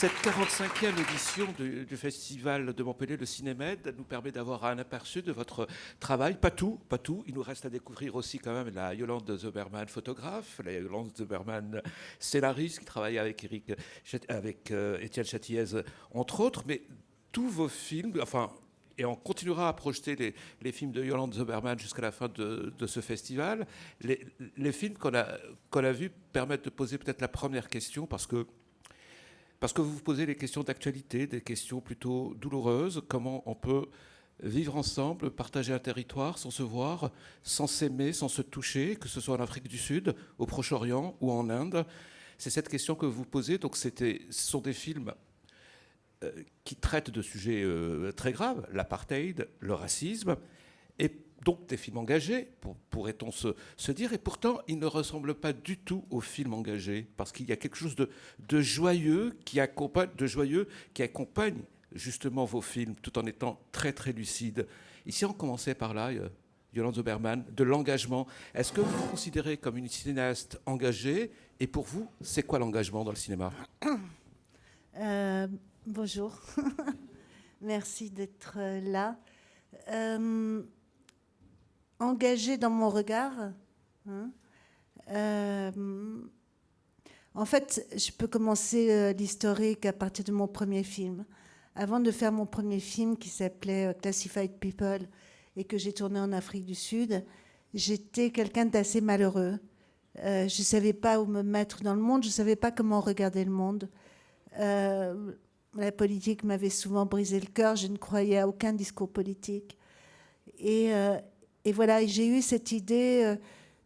Cette 45e édition du Festival de Montpellier, le Cinémed, nous permet d'avoir un aperçu de votre travail. Pas tout, pas tout. Il nous reste à découvrir aussi quand même la Yolande Zoberman, photographe, la Yolande Zoberman, scénariste, qui travaille avec Étienne Châtillaise, entre autres. Mais tous vos films, enfin, et on continuera à projeter les films de Yolande Zoberman jusqu'à la fin de ce festival. Les films qu'on a vus permettent de poser peut-être la première question, parce que vous vous posez des questions d'actualité, des questions plutôt douloureuses. Comment on peut vivre ensemble, partager un territoire sans se voir, sans s'aimer, sans se toucher, que ce soit en Afrique du Sud, au Proche-Orient ou en Inde. C'est cette question que vous posez. Donc ce sont des films qui traitent de sujets très graves, l'apartheid, le racisme, et donc des films engagés, pourrait-on se dire, et pourtant ils ne ressemblent pas du tout aux films engagés, parce qu'il y a quelque chose de joyeux qui accompagne justement vos films, tout en étant très très lucide. Ici on commençait par là, Yolande Zoberman, de l'engagement. Est-ce que vous vous considérez comme une cinéaste engagée, et pour vous, c'est quoi l'engagement dans le cinéma ? Bonjour, merci d'être là. Engagée dans mon regard, hein. En fait, je peux commencer l'historique à partir de mon premier film. Avant de faire mon premier film qui s'appelait Classified People et que j'ai tourné en Afrique du Sud, j'étais quelqu'un d'assez malheureux. Je ne savais pas où me mettre dans le monde, je ne savais pas comment regarder le monde. La politique m'avait souvent brisé le cœur, je ne croyais à aucun discours politique. Et voilà, j'ai eu cette idée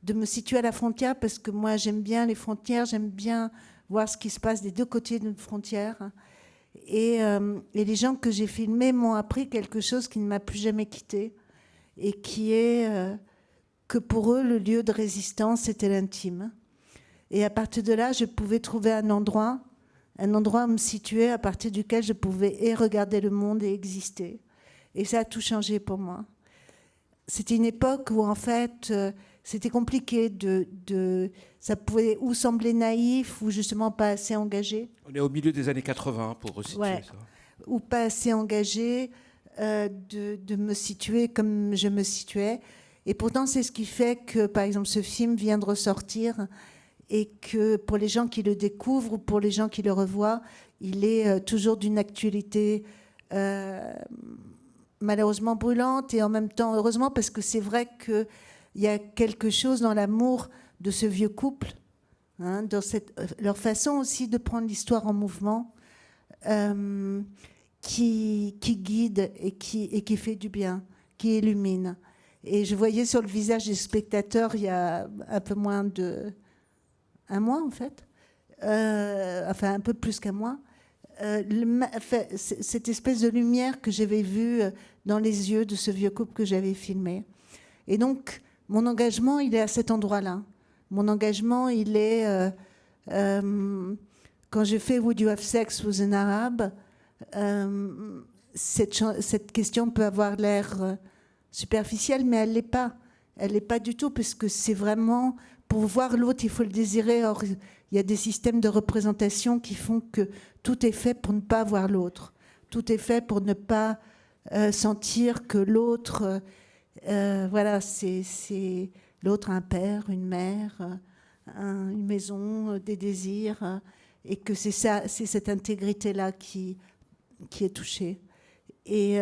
de me situer à la frontière, parce que moi j'aime bien les frontières, j'aime bien voir ce qui se passe des deux côtés d'une frontière. Et les gens que j'ai filmés m'ont appris quelque chose qui ne m'a plus jamais quitté, et qui est que pour eux, le lieu de résistance, c'était l'intime. Et à partir de là, je pouvais trouver un endroit où me situer, à partir duquel je pouvais et regarder le monde et exister. Et ça a tout changé pour moi. C'était une époque où, en fait, c'était compliqué ça pouvait ou sembler naïf ou justement pas assez engagé. On est au milieu des années 80, pour resituer ça. Ou pas assez engagé, de me situer comme je me situais. Et pourtant, c'est ce qui fait que, par exemple, ce film vient de ressortir, et que pour les gens qui le découvrent ou pour les gens qui le revoient, il est toujours d'une actualité malheureusement brûlante, et en même temps heureusement, parce que c'est vrai qu'il y a quelque chose dans l'amour de ce vieux couple, hein, dans leur façon aussi de prendre l'histoire en mouvement, qui guide et qui fait du bien, qui illumine. Et je voyais sur le visage des spectateurs, il y a un peu moins de... un mois en fait, enfin un peu plus qu'un mois, cette espèce de lumière que j'avais vue dans les yeux de ce vieux couple que j'avais filmé. Et donc mon engagement, il est à cet endroit-là. Mon engagement, il est quand je fais Would you have sex with an Arab, cette question peut avoir l'air superficielle, mais elle l'est pas. Elle l'est pas du tout, parce que c'est vraiment... Pour voir l'autre, il faut le désirer. Or, il y a des systèmes de représentation qui font que tout est fait pour ne pas voir l'autre. Tout est fait pour ne pas sentir que l'autre, voilà, c'est l'autre, un père, une mère, une maison, des désirs, et que c'est ça, c'est cette intégrité-là qui est touchée. Et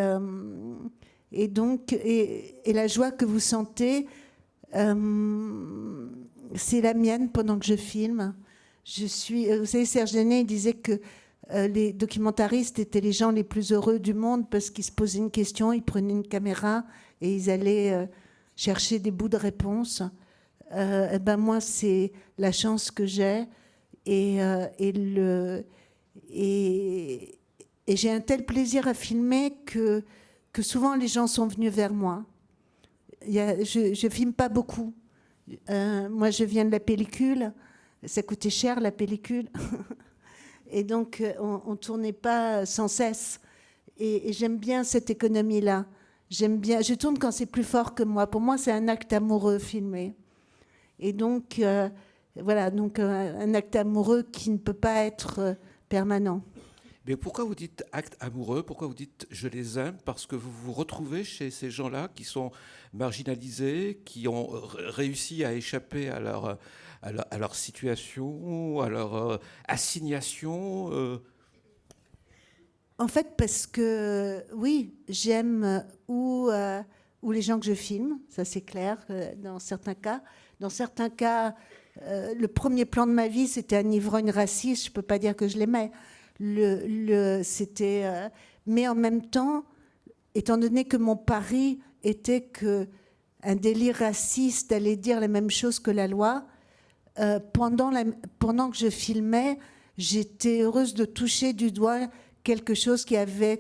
donc, et la joie que vous sentez, c'est la mienne pendant que je filme. Vous savez, Serge Déné disait que les documentaristes étaient les gens les plus heureux du monde, parce qu'ils se posaient une question, ils prenaient une caméra et ils allaient chercher des bouts de réponse. Et ben moi, c'est la chance que j'ai, et j'ai un tel plaisir à filmer que souvent les gens sont venus vers moi. Je filme pas beaucoup. Moi, je viens de la pellicule. Ça coûtait cher, la pellicule. Et donc, on tournait pas sans cesse. Et j'aime bien cette économie-là. J'aime bien. Je tourne quand c'est plus fort que moi. Pour moi, c'est un acte amoureux filmé. Et donc, voilà, donc un acte amoureux qui ne peut pas être permanent. Mais pourquoi vous dites acte amoureux? Pourquoi vous dites je les aime? Parce que vous vous retrouvez chez ces gens-là qui sont marginalisés, qui ont réussi à échapper à à leur situation, à leur assignation. En fait, parce que oui, j'aime ou les gens que je filme, ça c'est clair, dans certains cas. Dans certains cas, le premier plan de ma vie, c'était un ivrogne raciste, je ne peux pas dire que je l'aimais. Mais en même temps, étant donné que mon pari était que un délire raciste allait dire la même chose que la loi, pendant que je filmais, j'étais heureuse de toucher du doigt quelque chose qui avait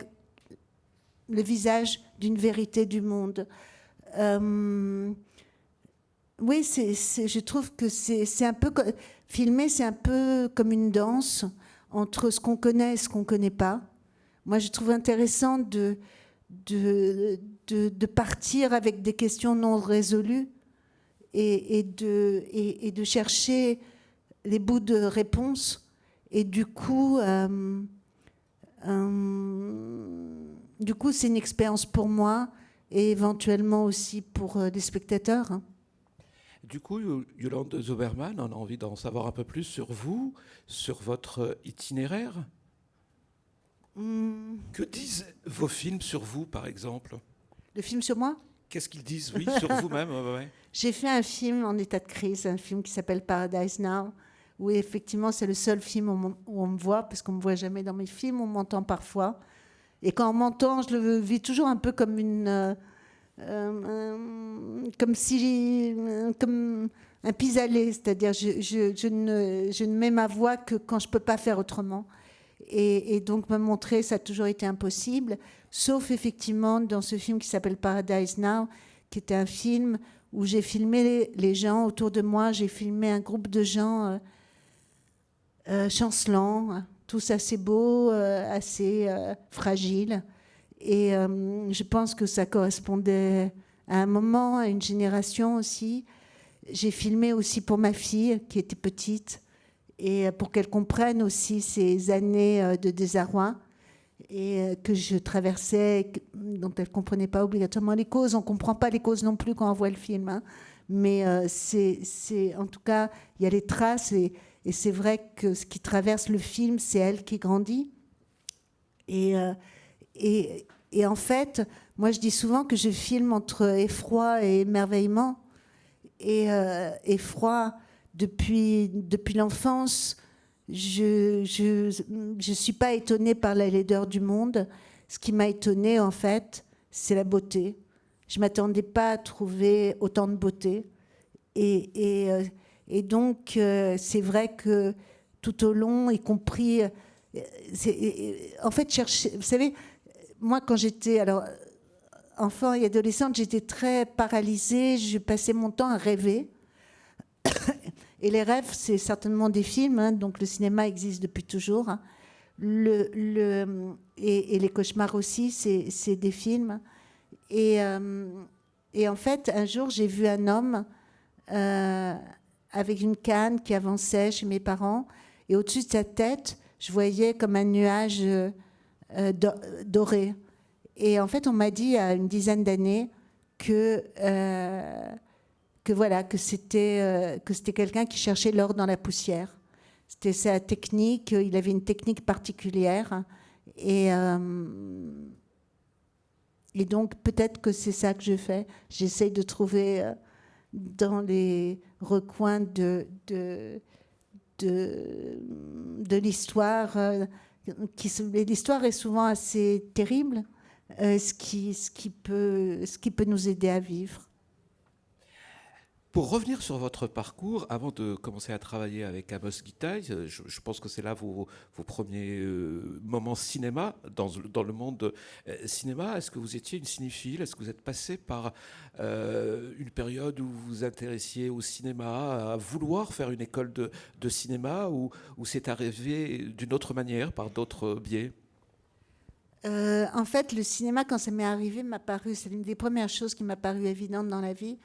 le visage d'une vérité du monde. Oui, je trouve que c'est un peu... Filmer, c'est un peu comme une danse entre ce qu'on connaît et ce qu'on ne connaît pas. Moi, je trouve intéressant de partir avec des questions non résolues et de chercher les bouts de réponse. Et du coup, c'est une expérience pour moi et éventuellement aussi pour des spectateurs. Hein. Du coup, Yolande Zoberman, on a envie d'en savoir un peu plus sur vous, sur votre itinéraire. Que disent vos films sur vous, par exemple? Le film sur moi? Qu'est-ce qu'ils disent, oui, sur vous-même? Ouais. J'ai fait un film en état de crise, un film qui s'appelle Paradise Now, où effectivement c'est le seul film où on me voit, parce qu'on ne me voit jamais dans mes films, on m'entend parfois. Et quand on m'entend, je le vis toujours un peu comme comme un pis-aller, c'est-à-dire je ne mets ma voix que quand je ne peux pas faire autrement. Et donc me montrer, ça a toujours été impossible, sauf effectivement dans ce film qui s'appelle Paradise Now, qui était un film où j'ai filmé les gens autour de moi, j'ai filmé un groupe de gens chancelants, tous assez beaux, assez fragiles. Et je pense que ça correspondait à un moment, à une génération aussi. J'ai filmé aussi pour ma fille, qui était petite, et pour qu'elle comprenne aussi ces années de désarroi et que je traversais, dont elle ne comprenait pas obligatoirement les causes. On ne comprend pas les causes non plus quand on voit le film. Hein. Mais en tout cas, il y a les traces et c'est vrai que ce qui traverse le film, c'est elle qui grandit. Et en fait, moi, je dis souvent que je filme entre effroi et émerveillement. Et effroi, depuis l'enfance, je ne suis pas étonnée par la laideur du monde. Ce qui m'a étonnée, en fait, c'est la beauté. Je ne m'attendais pas à trouver autant de beauté. Et donc, c'est vrai que tout au long, y compris... en fait, vous savez, moi, quand j'étais enfant et adolescente, j'étais très paralysée. Je passais mon temps à rêver. Et les rêves, c'est certainement des films. Hein, donc, le cinéma existe depuis toujours. Hein. Et les cauchemars aussi, c'est des films. Et en fait, un jour, j'ai vu un homme avec une canne qui avançait chez mes parents. Et au-dessus de sa tête, je voyais comme un nuage doré. Et en fait, on m'a dit il y a une dizaine d'années que c'était quelqu'un qui cherchait l'or dans la poussière. C'était sa technique. Il avait une technique particulière. Et donc, peut-être que c'est ça que je fais. J'essaye de trouver dans les recoins de l'histoire. L'histoire est souvent assez terrible, ce qui peut nous aider à vivre. Pour revenir sur votre parcours, avant de commencer à travailler avec Amos Gitaï, je pense que c'est là vos premiers moments cinéma, dans le monde cinéma. Est-ce que vous étiez une cinéphile? Est-ce que vous êtes passé par une période où vous vous intéressiez au cinéma, à vouloir faire une école de cinéma, ou c'est arrivé d'une autre manière, par d'autres biais? En fait, le cinéma, quand ça m'est arrivé, c'est l'une des premières choses qui m'a paru évidente dans la vie.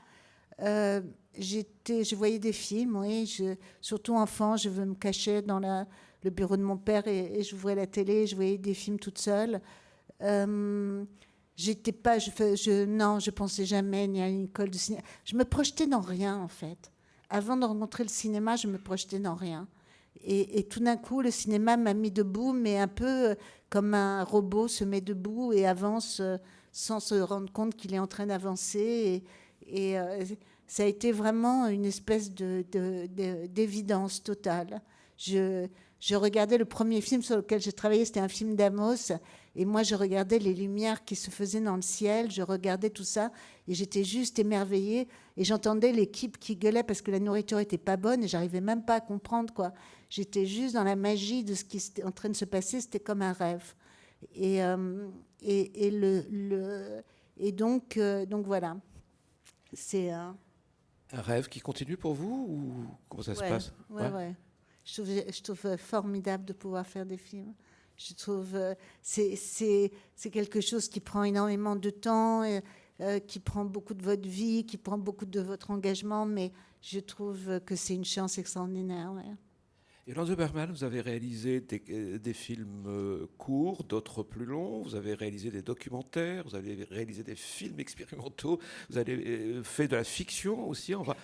Je voyais des films, oui, surtout enfant, je me cachais dans le bureau de mon père et j'ouvrais la télé, je voyais des films toute seule. J'étais pas, non, je pensais jamais ni à une école de cinéma. Je me projetais dans rien, en fait. Avant de rencontrer le cinéma, je me projetais dans rien. Et tout d'un coup, le cinéma m'a mis debout, mais un peu comme un robot se met debout et avance sans se rendre compte qu'il est en train d'avancer. Ça a été vraiment une espèce d'évidence totale. Je regardais le premier film sur lequel j'ai travaillé, c'était un film d'Amos. Et moi, je regardais les lumières qui se faisaient dans le ciel, je regardais tout ça, et j'étais juste émerveillée. Et j'entendais l'équipe qui gueulait parce que la nourriture n'était pas bonne, et j'arrivais même pas à comprendre, quoi. J'étais juste dans la magie de ce qui était en train de se passer, c'était comme un rêve. Et, donc voilà. C'est Un rêve qui continue pour vous ou comment ça se passe? Ouais. Je trouve formidable de pouvoir faire des films. Je trouve c'est quelque chose qui prend énormément de temps, qui prend beaucoup de votre vie, qui prend beaucoup de votre engagement, mais je trouve que c'est une chance extraordinaire. Ouais. Yolande Zoberman, vous avez réalisé des films courts, d'autres plus longs, vous avez réalisé des documentaires, vous avez réalisé des films expérimentaux, vous avez fait de la fiction aussi, on va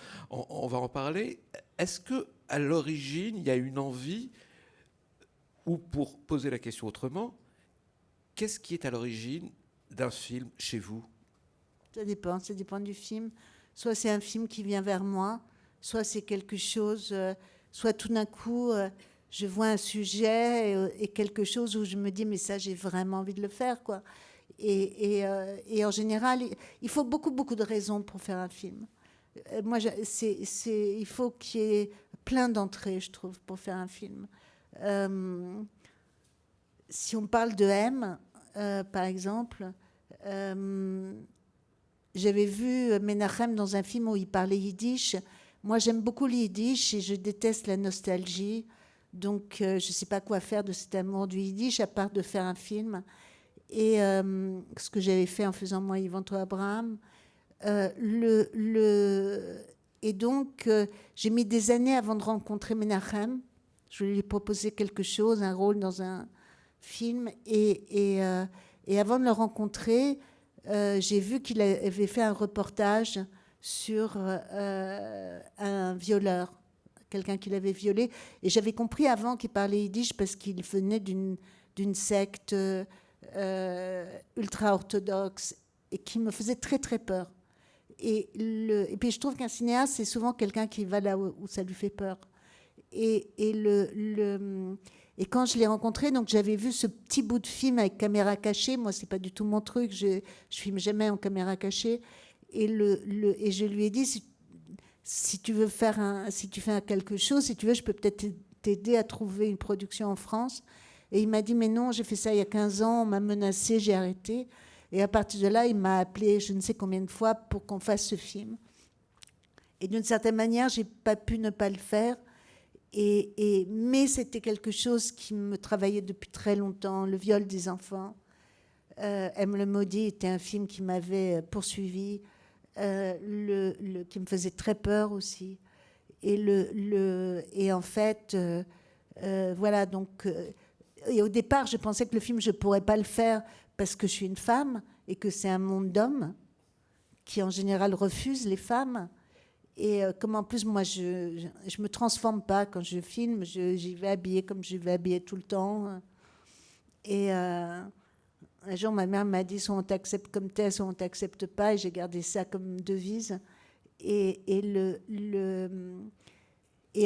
en parler. Est-ce que à l'origine, il y a une envie, ou pour poser la question autrement, qu'est-ce qui est à l'origine d'un film chez vous? Ça dépend du film. Soit c'est un film qui vient vers moi, soit c'est quelque chose... soit tout d'un coup, je vois un sujet et quelque chose où je me dis, mais ça, j'ai vraiment envie de le faire, quoi. Et en général, il faut beaucoup de raisons pour faire un film. Moi, il faut qu'il y ait plein d'entrées, je trouve, pour faire un film. Si on parle de M, par exemple, j'avais vu Menachem dans un film où il parlait yiddish. Moi, j'aime beaucoup le yiddish et je déteste la nostalgie. Donc, je ne sais pas quoi faire de cet amour du yiddish à part de faire un film. Et ce que j'avais fait en faisant Moi, Yvan, toi, Abraham. Et donc, j'ai mis des années avant de rencontrer Menachem. Je lui ai proposé quelque chose, un rôle dans un film. Et avant de le rencontrer, j'ai vu qu'il avait fait un reportage sur un violeur, quelqu'un qui l'avait violé. Et j'avais compris avant qu'il parlait yiddish parce qu'il venait d'une secte ultra-orthodoxe et qui me faisait très peur. Et puis je trouve qu'un cinéaste, c'est souvent quelqu'un qui va là où ça lui fait peur. Et quand je l'ai rencontré, donc j'avais vu ce petit bout de film avec caméra cachée. Moi, c'est pas du tout mon truc. Je filme jamais en caméra cachée. Et je lui ai dit, si tu veux si tu fais quelque chose, si tu veux, je peux peut-être t'aider à trouver une production en France. Et il m'a dit, mais non, j'ai fait ça il y a 15 ans, on m'a menacé, j'ai arrêté. Et à partir de là, il m'a appelé je ne sais combien de fois pour qu'on fasse ce film. Et d'une certaine manière, j'ai pas pu ne pas le faire. Mais c'était quelque chose qui me travaillait depuis très longtemps, le viol des enfants. M. le Maudit était un film qui m'avait poursuivi, qui me faisait très peur aussi. Et en fait, voilà, donc... et au départ, je pensais que le film, je ne pourrais pas le faire parce que je suis une femme et que c'est un monde d'hommes qui, en général, refusent les femmes. Et comme en plus, moi, je ne me transforme pas quand je filme. J'y vais habillée comme je vais habillée tout le temps. Et un jour, ma mère m'a dit, soit on t'accepte comme t'es, soit on t'accepte pas. Et j'ai gardé ça comme devise. Et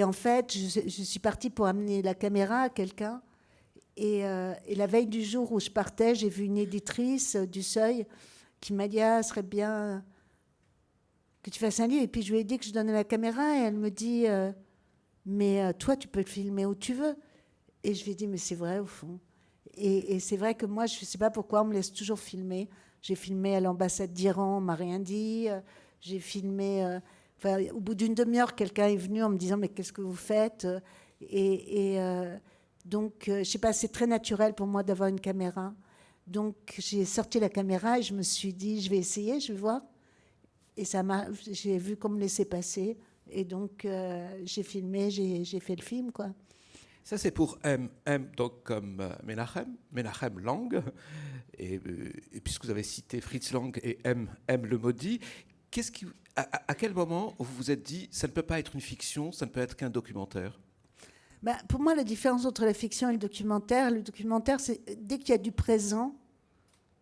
en fait, je suis partie pour amener la caméra à quelqu'un. Et la veille du jour où je partais, j'ai vu une éditrice du Seuil qui m'a dit, ah, ce serait bien que tu fasses un livre. Et puis je lui ai dit que je donnais la caméra et elle me dit, mais toi, tu peux le filmer où tu veux. Et je lui ai dit, mais c'est vrai au fond. Et c'est vrai que moi, je ne sais pas pourquoi on me laisse toujours filmer. J'ai filmé à l'ambassade d'Iran, on ne m'a rien dit. J'ai filmé... au bout d'une demi-heure, quelqu'un est venu en me disant, mais qu'est-ce que vous faites? Donc, je ne sais pas, c'est très naturel pour moi d'avoir une caméra. Donc, j'ai sorti la caméra et je me suis dit, je vais essayer, je vais voir. Et j'ai vu qu'on me laissait passer. Et donc, j'ai filmé, j'ai fait le film, quoi. Ça, c'est pour M. M, donc comme Menachem Lang. Et puisque vous avez cité Fritz Lang et M le maudit, à quel moment vous vous êtes dit, ça ne peut pas être une fiction, ça ne peut être qu'un documentaire? Ben, pour moi, la différence entre la fiction et le documentaire, c'est dès qu'il y a du présent,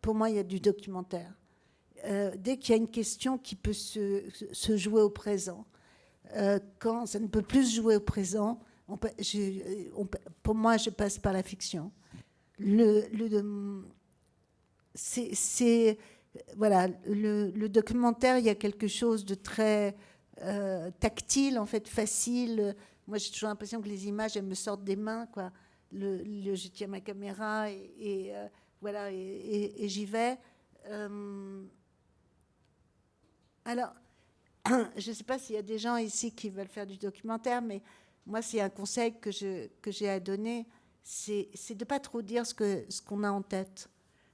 pour moi, il y a du documentaire. Dès qu'il y a une question qui peut se jouer au présent. Quand ça ne peut plus se jouer au présent, pour moi, je passe par la fiction. Voilà, le documentaire, il y a quelque chose de très tactile, en fait, facile. Moi, j'ai toujours l'impression que les images, elles me sortent des mains, quoi. Je tiens ma caméra voilà, et j'y vais. Alors, je ne sais pas s'il y a des gens ici qui veulent faire du documentaire, mais moi, c'est un conseil que j'ai à donner, c'est de ne pas trop dire ce qu'on a en tête.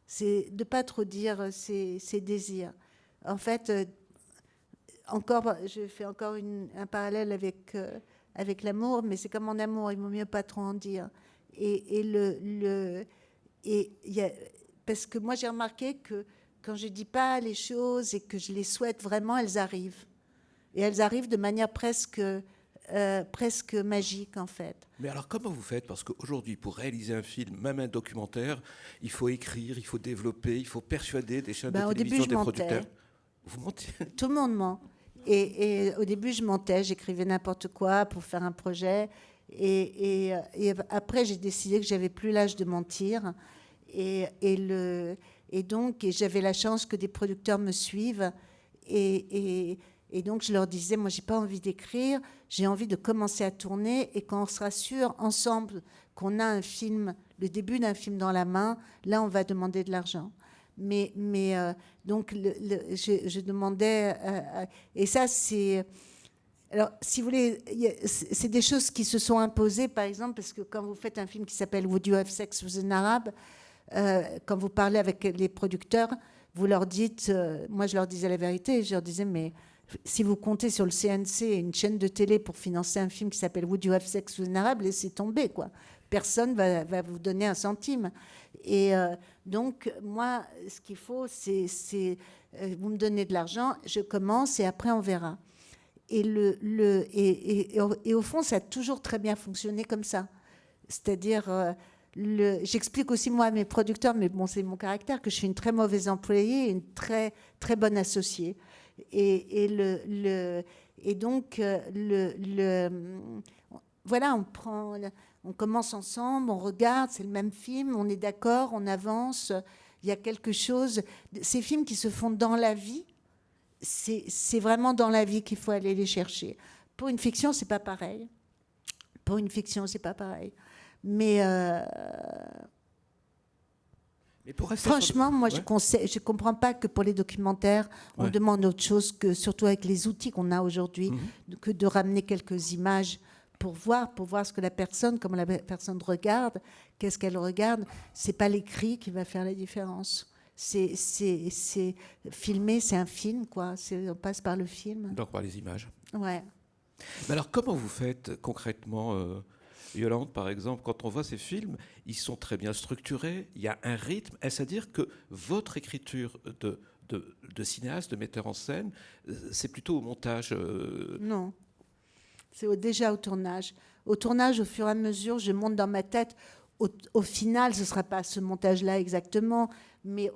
C'est de ne pas trop dire ses désirs. En fait, je fais encore un parallèle avec l'amour, mais c'est comme en amour, il vaut mieux pas trop en dire. Parce que moi, j'ai remarqué que quand je ne dis pas les choses et que je les souhaite vraiment, elles arrivent. Et elles arrivent de manière presque magique, en fait. Mais alors, comment vous faites? Parce qu'aujourd'hui, pour réaliser un film, même un documentaire, il faut écrire, il faut développer, il faut persuader des chaînes de télévision, des producteurs. Vous mentez? Tout le monde ment. Et au début, je mentais, j'écrivais n'importe quoi pour faire un projet. Et après, j'ai décidé que j'avais plus l'âge de mentir. Et donc, j'avais la chance que des producteurs me suivent. Et donc, je leur disais, moi, j'ai pas envie d'écrire, j'ai envie de commencer à tourner. Et quand on sera sûr, ensemble, qu'on a un film, le début d'un film dans la main, là, on va demander de l'argent. Donc, je demandais... et ça, c'est... Alors, si vous voulez, c'est des choses qui se sont imposées, par exemple, parce que quand vous faites un film qui s'appelle « Would you have sex with an Arab ?», quand vous parlez avec les producteurs, vous leur dites... moi, je leur disais la vérité, je leur disais, mais si vous comptez sur le CNC, une chaîne de télé, pour financer un film qui s'appelle « Would you have sex with an Arab ?», laissez tomber, quoi. Personne va vous donner un centime. Et donc, moi, ce qu'il faut, c'est vous me donnez de l'argent, je commence et après, on verra. Et au fond, ça a toujours très bien fonctionné comme ça. C'est-à-dire, j'explique aussi, moi, à mes producteurs, mais bon, c'est mon caractère, que je suis une très mauvaise employée et une très, très bonne associée. Et donc, voilà, on commence ensemble, on regarde, c'est le même film, on est d'accord, on avance. Il y a quelque chose. Ces films qui se font dans la vie, c'est vraiment dans la vie qu'il faut aller les chercher. Pour une fiction, c'est pas pareil. Mais franchement, moi, ouais. Je comprends pas que pour les documentaires, on demande autre chose que, surtout avec les outils qu'on a aujourd'hui, que de ramener quelques images pour voir ce que la personne, comment la personne regarde, qu'est-ce qu'elle regarde. C'est pas l'écrit qui va faire la différence. C'est filmer, c'est un film, quoi. On passe par le film. Donc par les images. Ouais. Mais alors, comment vous faites concrètement, Yolande, par exemple, quand on voit ces films, ils sont très bien structurés, il y a un rythme. Est-ce à dire que votre écriture de cinéaste, de metteur en scène, c'est plutôt au montage Non. C'est déjà au tournage. Au tournage, au fur et à mesure, je monte dans ma tête. Au final, ce ne sera pas ce montage-là exactement, mais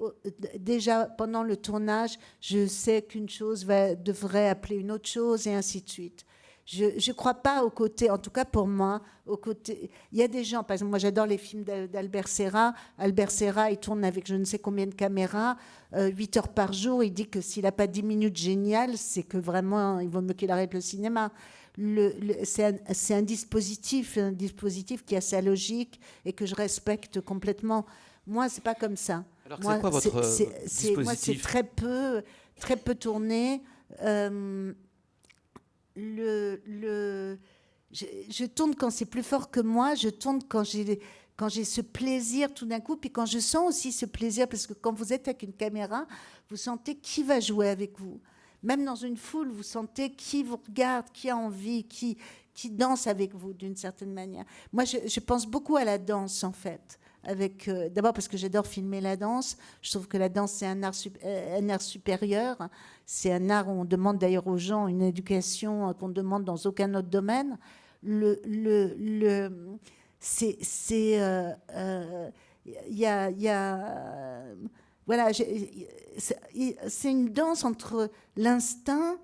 déjà pendant le tournage, je sais qu'une chose devrait appeler une autre chose et ainsi de suite. Je ne crois pas au côté, en tout cas pour moi, au côté... Il y a des gens, par exemple, moi j'adore les films d'Albert Serra. Albert Serra, il tourne avec je ne sais combien de caméras, 8 heures par jour. Il dit que s'il n'a pas 10 minutes géniales, c'est que vraiment, il vaut mieux qu'il arrête le cinéma. C'est un dispositif qui a sa logique et que je respecte complètement. Moi, c'est pas comme ça. Alors, c'est quoi votre dispositif ? Moi, c'est très peu tourné. Je tourne quand c'est plus fort que moi. Je tourne quand j'ai ce plaisir tout d'un coup, puis quand je sens aussi ce plaisir, parce que quand vous êtes avec une caméra, vous sentez qui va jouer avec vous. Même dans une foule, vous sentez qui vous regarde, qui a envie, qui danse avec vous d'une certaine manière. Moi, je pense beaucoup à la danse, en fait. D'abord parce que j'adore filmer la danse. Je trouve que la danse, c'est un art supérieur. C'est un art où on demande d'ailleurs aux gens une éducation qu'on ne demande dans aucun autre domaine. Voilà, c'est une danse entre l'instinct,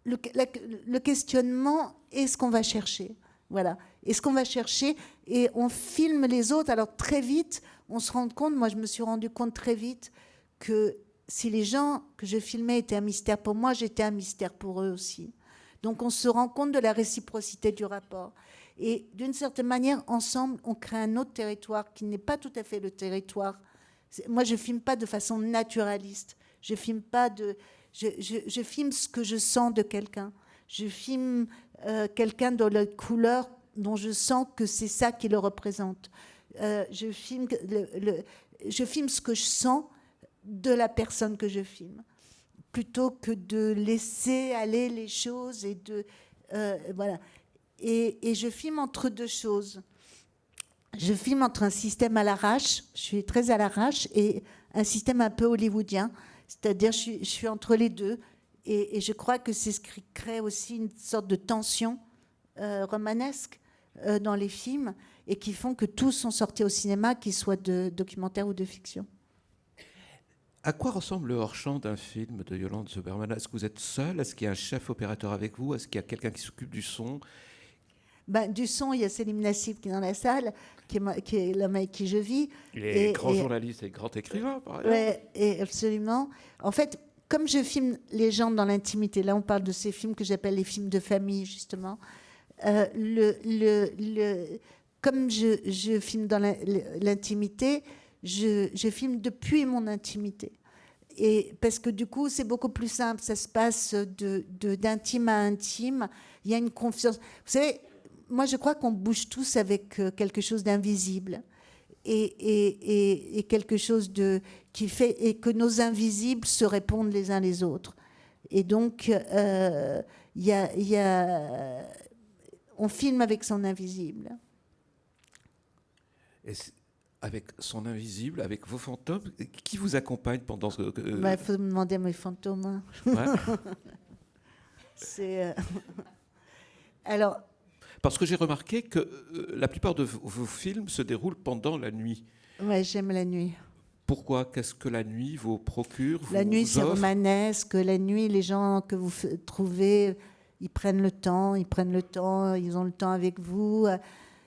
le questionnement et ce qu'on va chercher. Voilà. Et ce qu'on va chercher, et on filme les autres. Alors très vite, on se rend compte, moi je me suis rendu compte très vite que si les gens que je filmais étaient un mystère pour moi, j'étais un mystère pour eux aussi. Donc on se rend compte de la réciprocité du rapport. Et d'une certaine manière, ensemble, on crée un autre territoire qui n'est pas tout à fait le territoire. Moi, je filme pas de façon naturaliste. Je filme ce que je sens de quelqu'un. Je filme quelqu'un dans la couleur dont je sens que c'est ça qui le représente. Je filme ce que je sens de la personne que je filme, plutôt que de laisser aller les choses et voilà. Et je filme entre deux choses. Je filme entre un système à l'arrache, je suis très à l'arrache, et un système un peu hollywoodien, c'est-à-dire je suis entre les deux. Et je crois que c'est ce qui crée aussi une sorte de tension romanesque dans les films et qui font que tous sont sortis au cinéma, qu'ils soient de documentaire ou de fiction. À quoi ressemble le hors-champ d'un film de Yolande Zoberman? Est-ce que vous êtes seul? Est-ce qu'il y a un chef opérateur avec vous? Est-ce qu'il y a quelqu'un qui s'occupe du son? Du son, il y a Selim Nassif qui est dans la salle, qui est l'homme avec qui je vis. Il est grand journaliste et grand écrivain, par ailleurs. Oui, absolument. En fait, comme je filme les gens dans l'intimité, là on parle de ces films que j'appelle les films de famille, justement, comme je filme dans l'intimité, je filme depuis mon intimité. Et parce que du coup, c'est beaucoup plus simple, ça se passe d'intime à intime, il y a une confiance. Vous savez, moi je crois qu'on bouge tous avec quelque chose d'invisible. Et quelque chose qui fait et que nos invisibles se répondent les uns les autres. Et donc, on filme avec son invisible. Et avec son invisible, avec vos fantômes, qui vous accompagne pendant ce... Il faut me demander à mes fantômes. Ouais. C'est... Alors... Parce que j'ai remarqué que la plupart de vos films se déroulent pendant la nuit. Oui, j'aime la nuit. Pourquoi? Qu'est-ce que la nuit vous procure? La nuit, c'est romanesque. La nuit, les gens que vous trouvez, ils prennent le temps, ils ont le temps avec vous,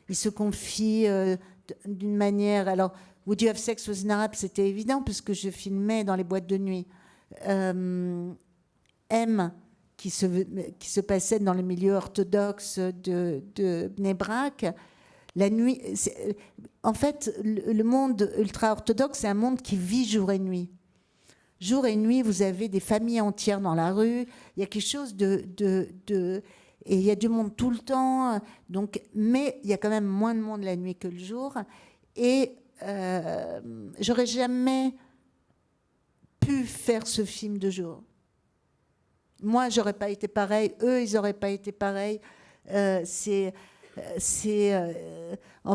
ils se confient d'une manière... Alors, Would You Have Sex with an Arab, c'était évident, puisque je filmais dans les boîtes de nuit. M, qui se passait dans le milieu orthodoxe de Bnei Brak. La nuit, en fait, le monde ultra-orthodoxe, c'est un monde qui vit jour et nuit. Jour et nuit, vous avez des familles entières dans la rue. Il y a quelque chose et il y a du monde tout le temps. Donc, mais il y a quand même moins de monde la nuit que le jour. Et j'aurais jamais pu faire ce film de jour. Moi, j'aurais pas été pareil. Eux, ils auraient pas été pareils. En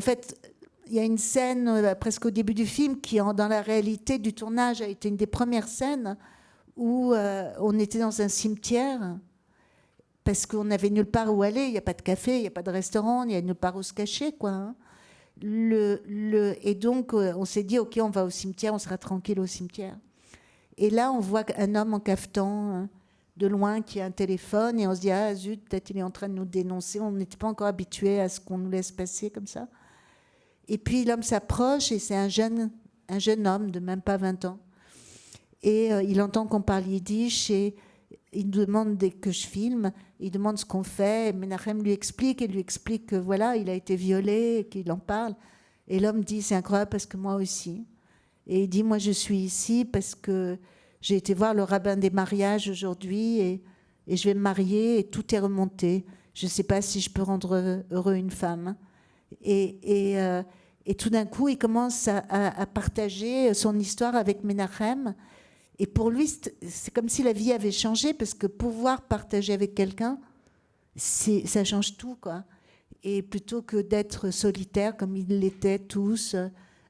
fait, il y a une scène presque au début du film qui, dans la réalité du tournage, a été une des premières scènes où on était dans un cimetière parce qu'on n'avait nulle part où aller. Il n'y a pas de café, il n'y a pas de restaurant, il n'y a nulle part où se cacher, quoi. Hein. Et donc, on s'est dit, OK, on va au cimetière, on sera tranquille au cimetière. Et là, on voit un homme en cafetan... de loin, qui a un téléphone, et on se dit, ah zut, peut-être il est en train de nous dénoncer. On n'était pas encore habitués à ce qu'on nous laisse passer comme ça. Et puis l'homme s'approche, et c'est un jeune homme de même pas 20 ans. Et il entend qu'on parle yiddish, et il demande, dès que je filme, il demande ce qu'on fait, et Menachem lui explique que voilà, il a été violé, et qu'il en parle. Et l'homme dit, c'est incroyable parce que moi aussi. Et il dit, moi je suis ici parce que j'ai été voir le rabbin des mariages aujourd'hui et je vais me marier et tout est remonté. Je ne sais pas si je peux rendre heureux une femme. Et tout d'un coup, il commence à partager son histoire avec Menachem Et pour lui, c'est comme si la vie avait changé, parce que pouvoir partager avec quelqu'un, ça change tout, quoi. Et plutôt que d'être solitaire, comme ils l'étaient tous,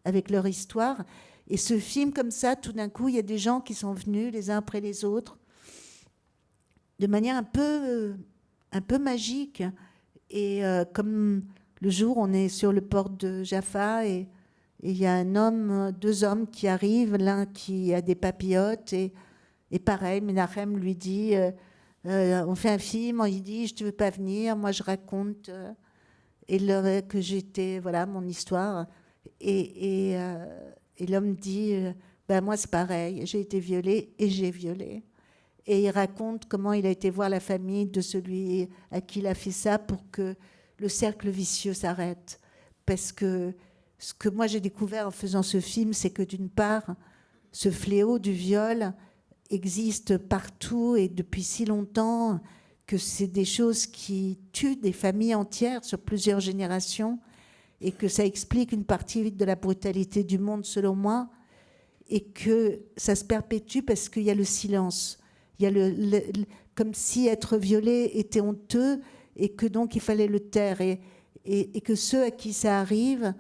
avec leur histoire. Et ce film, comme ça, tout d'un coup, il y a des gens qui sont venus, les uns après les autres, de manière un peu magique. Et comme le jour, on est sur le port de Jaffa, et il y a deux hommes qui arrivent, l'un qui a des papillotes, et pareil, Menachem lui dit, on fait un film, il dit, je ne veux pas venir, moi je raconte que j'étais, voilà, mon histoire. Et l'homme dit, ben moi c'est pareil, j'ai été violée et j'ai violé. Et il raconte comment il a été voir la famille de celui à qui il a fait ça pour que le cercle vicieux s'arrête. Parce que ce que moi j'ai découvert en faisant ce film, c'est que d'une part, ce fléau du viol existe partout et depuis si longtemps, que c'est des choses qui tuent des familles entières sur plusieurs générations, et que ça explique une partie de la brutalité du monde, selon moi, et que ça se perpétue parce qu'il y a le silence. Il y a comme si être violé était honteux, et que donc il fallait le taire, et que ceux à qui ça arrive,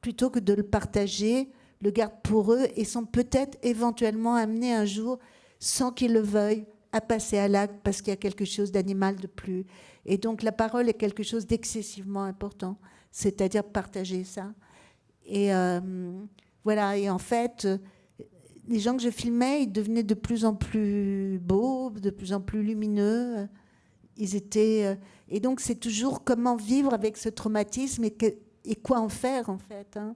plutôt que de le partager, le gardent pour eux et sont peut-être éventuellement amenés un jour, sans qu'ils le veuillent, à passer à l'acte parce qu'il y a quelque chose d'animal de plus. Et donc la parole est quelque chose d'excessivement important, c'est-à-dire partager ça. Et voilà, et en fait, les gens que je filmais, ils devenaient de plus en plus beaux, de plus en plus lumineux. Ils étaient, et donc c'est toujours comment vivre avec ce traumatisme, et quoi en faire, en fait, hein.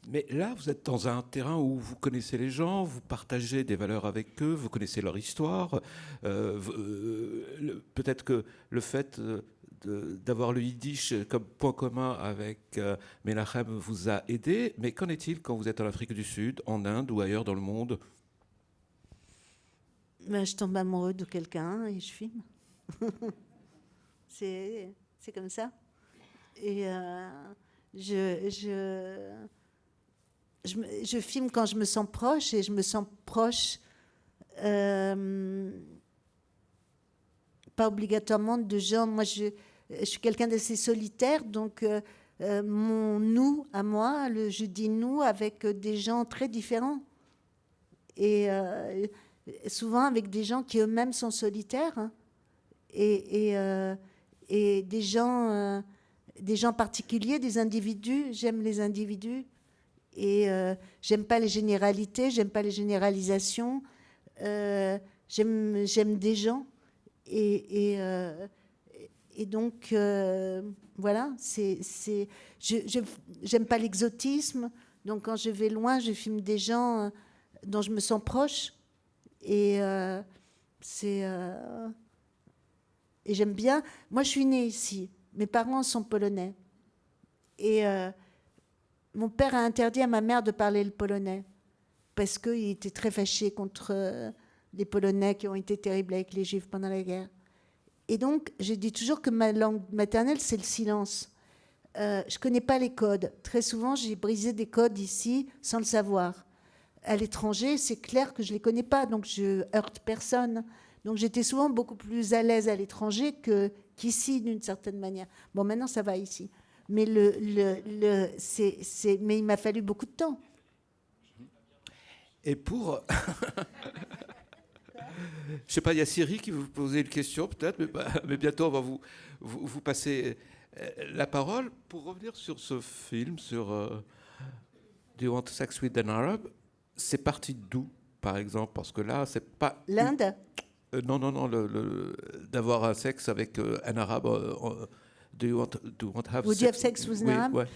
Mais là, vous êtes dans un terrain où vous connaissez les gens, vous partagez des valeurs avec eux, vous connaissez leur histoire. Peut-être que le fait d'avoir le yiddish comme point commun avec Menachem vous a aidé. Mais qu'en est-il quand vous êtes en Afrique du Sud, en Inde ou ailleurs dans le monde? Ben, je tombe amoureux de quelqu'un et je filme. C'est comme ça. Et je filme quand je me sens proche, et je me sens proche pas obligatoirement de gens. Moi, je suis quelqu'un d'assez solitaire, donc mon nous à moi, je dis nous avec des gens très différents, et souvent avec des gens qui eux-mêmes sont solitaires, hein, et des gens particuliers, des individus. J'aime les individus. Et j'aime pas les généralités, j'aime pas les généralisations. J'aime des gens. Et donc, voilà, j'aime pas l'exotisme. Donc, quand je vais loin, je filme des gens dont je me sens proche. Et j'aime bien. Moi, je suis née ici. Mes parents sont polonais. Et mon père a interdit à ma mère de parler le polonais parce qu'il était très fâché contre les Polonais qui ont été terribles avec les Juifs pendant la guerre. Et donc, je dis toujours que ma langue maternelle, c'est le silence. Je ne connais pas les codes. Très souvent, j'ai brisé des codes ici sans le savoir. À l'étranger, c'est clair que je ne les connais pas, donc je heurte personne. Donc j'étais souvent beaucoup plus à l'aise à l'étranger qu'ici, d'une certaine manière. Bon, maintenant, ça va ici. Mais, mais il m'a fallu beaucoup de temps. Et pour... Je sais pas, il y a Siri qui vous posait une question peut-être, mais bientôt on va vous passer la parole. Pour revenir sur ce film, sur Do You Want Sex with an Arab, c'est parti d'où, par exemple? Parce que là, c'est pas... L'Inde? Non, d'avoir un sexe avec un Arabe. Do you want to have Would you have sex with an Arab? Ouais.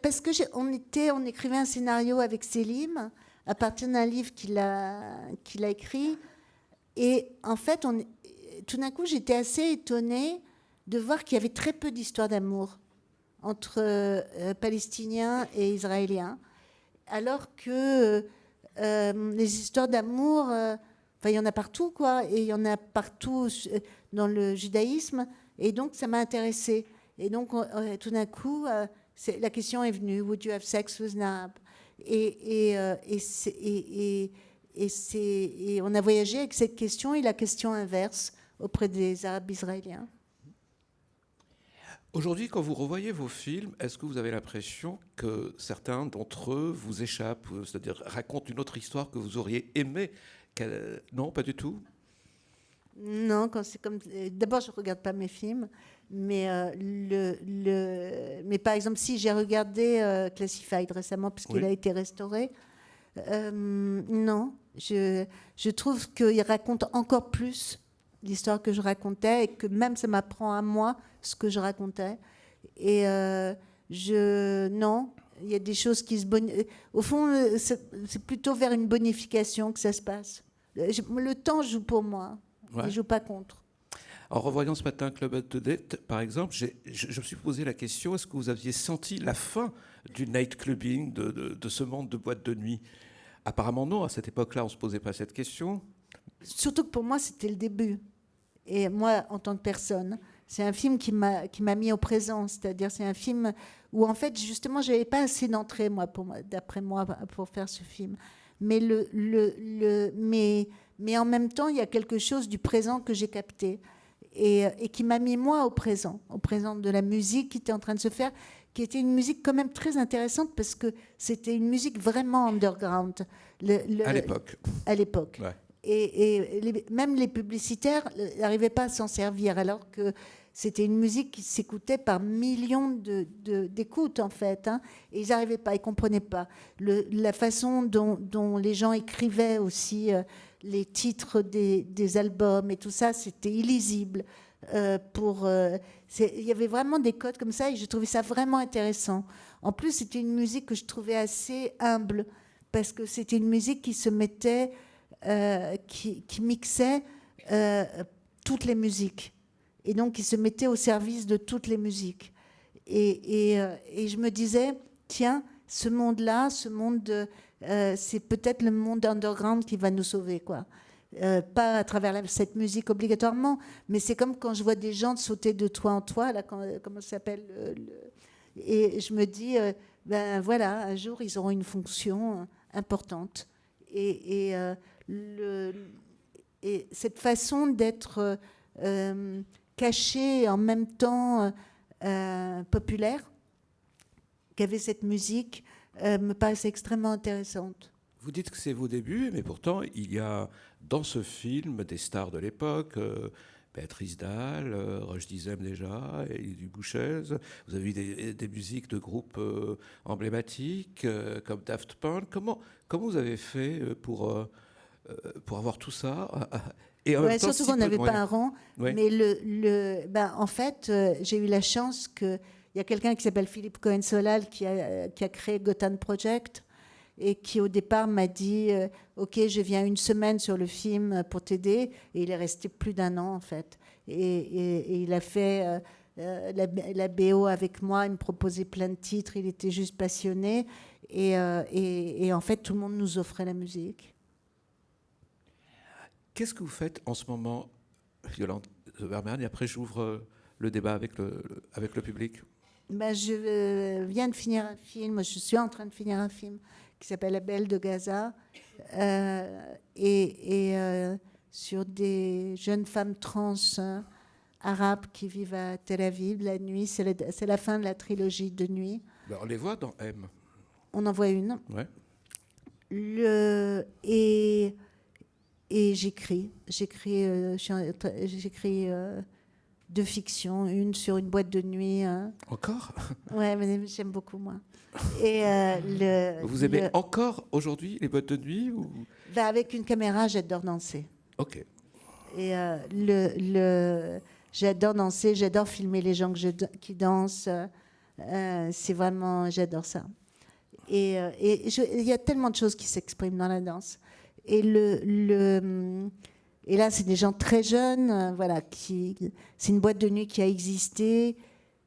Parce que on écrivait un scénario avec Selim à partir d'un livre qu'il a écrit. Et en fait, tout d'un coup, j'étais assez étonnée de voir qu'il y avait très peu d'histoires d'amour entre Palestiniens et Israéliens, alors que les histoires d'amour, il y en a partout, quoi, et il y en a partout dans le judaïsme, et donc ça m'a intéressée. Et donc, tout d'un coup, la question est venue, Would you have sex with an Arab? Et on a voyagé avec cette question et la question inverse auprès des Arabes israéliens. Aujourd'hui, quand vous revoyez vos films, est-ce que vous avez l'impression que certains d'entre eux vous échappent, c'est-à-dire racontent une autre histoire que vous auriez aimé Non, pas du tout. Non, quand c'est comme. D'abord, je ne regarde pas mes films, mais, mais par exemple, si j'ai regardé Classified récemment, puisqu'il Oui. a été restauré, non, je trouve qu'il raconte encore plus l'histoire que je racontais et que même ça m'apprend à moi ce que je racontais. Et non, il y a des choses qui se au fond, c'est plutôt vers une bonification que ça se passe. Le temps joue pour moi. Ouais. Il ne joue pas contre. En revoyant ce matin Club Up to Date, par exemple, je me suis posé la question, est-ce que vous aviez senti la fin du nightclubbing, de ce monde de boîtes de nuit? Apparemment non, à cette époque-là, on ne se posait pas cette question. Surtout que pour moi, c'était le début. Et moi, en tant que personne, c'est un film qui m'a mis au présent. C'est-à-dire, c'est un film où, en fait, justement, je n'avais pas assez d'entrée, d'après moi, pour faire ce film. Mais, mais en même temps, il y a quelque chose du présent que j'ai capté et qui m'a mis, moi, au présent de la musique qui était en train de se faire, qui était une musique quand même très intéressante parce que c'était une musique vraiment underground. À l'époque. À l'époque. Ouais. Même les publicitaires n'arrivaient pas à s'en servir, alors que c'était une musique qui s'écoutait par millions d'écoutes, en fait. Hein, et ils n'arrivaient pas, ils ne comprenaient pas. La façon dont les gens écrivaient aussi les titres des albums et tout ça, c'était illisible. Il y avait vraiment des codes comme ça et je trouvais ça vraiment intéressant. En plus, c'était une musique que je trouvais assez humble parce que c'était une musique qui se mettait... qui mixait toutes les musiques et donc qui se mettait au service de toutes les musiques et je me disais tiens, ce monde-là, c'est peut-être le monde underground qui va nous sauver, quoi. Pas à travers cette musique obligatoirement, mais c'est comme quand je vois des gens sauter de toit en toit, là, comment ça s'appelle et je me dis ben voilà, un jour ils auront une fonction importante et cette façon d'être caché et en même temps populaire qu'avait cette musique me paraissait extrêmement intéressante. Vous dites que c'est vos débuts, mais pourtant, il y a dans ce film des stars de l'époque, Béatrice Dalle, Roche Dizem déjà, et Dubouchez. Vous avez eu des musiques de groupes emblématiques comme Daft Punk. Comment vous avez fait pour avoir tout ça et en même temps, surtout qu'on n'avait pas un rang. Ouais. Mais en fait, j'ai eu la chance qu'il y a quelqu'un qui s'appelle Philippe Cohen-Solal qui a créé Gotham Project et qui au départ m'a dit ok, je viens une semaine sur le film pour t'aider, et il est resté plus d'1 an en fait et il a fait la BO avec moi, il me proposait plein de titres, il était juste passionné et en fait tout le monde nous offrait la musique. Qu'est-ce que vous faites en ce moment, Yolande Zoberman, et après j'ouvre le débat avec le public? Je viens de finir un film, je suis en train de finir un film qui s'appelle La Belle de Gaza, sur des jeunes femmes trans arabes qui vivent à Tel Aviv la nuit. C'est la fin de la trilogie de nuit. Ben, on les voit dans M. On en voit une. Ouais. Et j'écris 2 fictions, une sur une boîte de nuit. Encore? Ouais, mais j'aime beaucoup, moi. Vous aimez encore aujourd'hui les boîtes de nuit ou... Avec une caméra, j'adore danser. Ok. Et j'adore danser, j'adore filmer les gens qui dansent. C'est vraiment, j'adore ça. Et il y a tellement de choses qui s'expriment dans la danse. Et et là, c'est des gens très jeunes, voilà, c'est une boîte de nuit qui a existé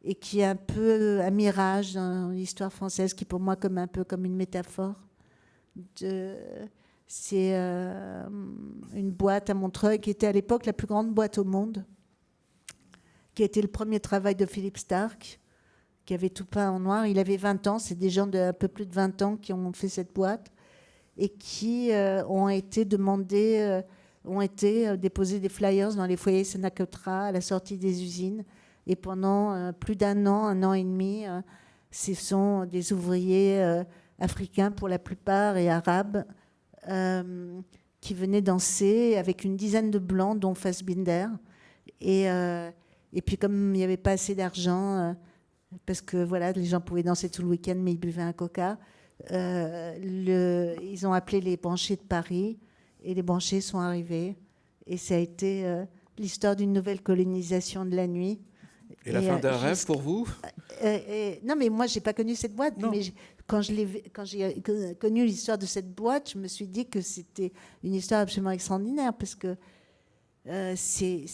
et qui est un peu un mirage dans l'histoire française, qui pour moi un peu comme une métaphore. C'est une boîte à Montreuil qui était à l'époque la plus grande boîte au monde, qui a été le premier travail de Philippe Stark, qui avait tout peint en noir. Il avait 20 ans, c'est des gens d'un peu plus de 20 ans qui ont fait cette boîte et qui ont été déposer des flyers dans les foyers Senacotra à la sortie des usines. Et pendant plus d'un an, 1 an et demi, ce sont des ouvriers africains pour la plupart et arabes qui venaient danser avec une dizaine de blancs, dont Fassbinder. Et puis comme il n'y avait pas assez d'argent, parce que voilà, les gens pouvaient danser tout le week-end, mais ils buvaient un coca, ils ont appelé les branchés de Paris, et les branchés sont arrivés. Et ça a été l'histoire d'une nouvelle colonisation de la nuit. Et la fin d'un rêve pour vous? Non, mais moi, j'ai pas connu cette boîte. Non. Mais quand j'ai connu l'histoire de cette boîte, je me suis dit que c'était une histoire absolument extraordinaire, parce que c'est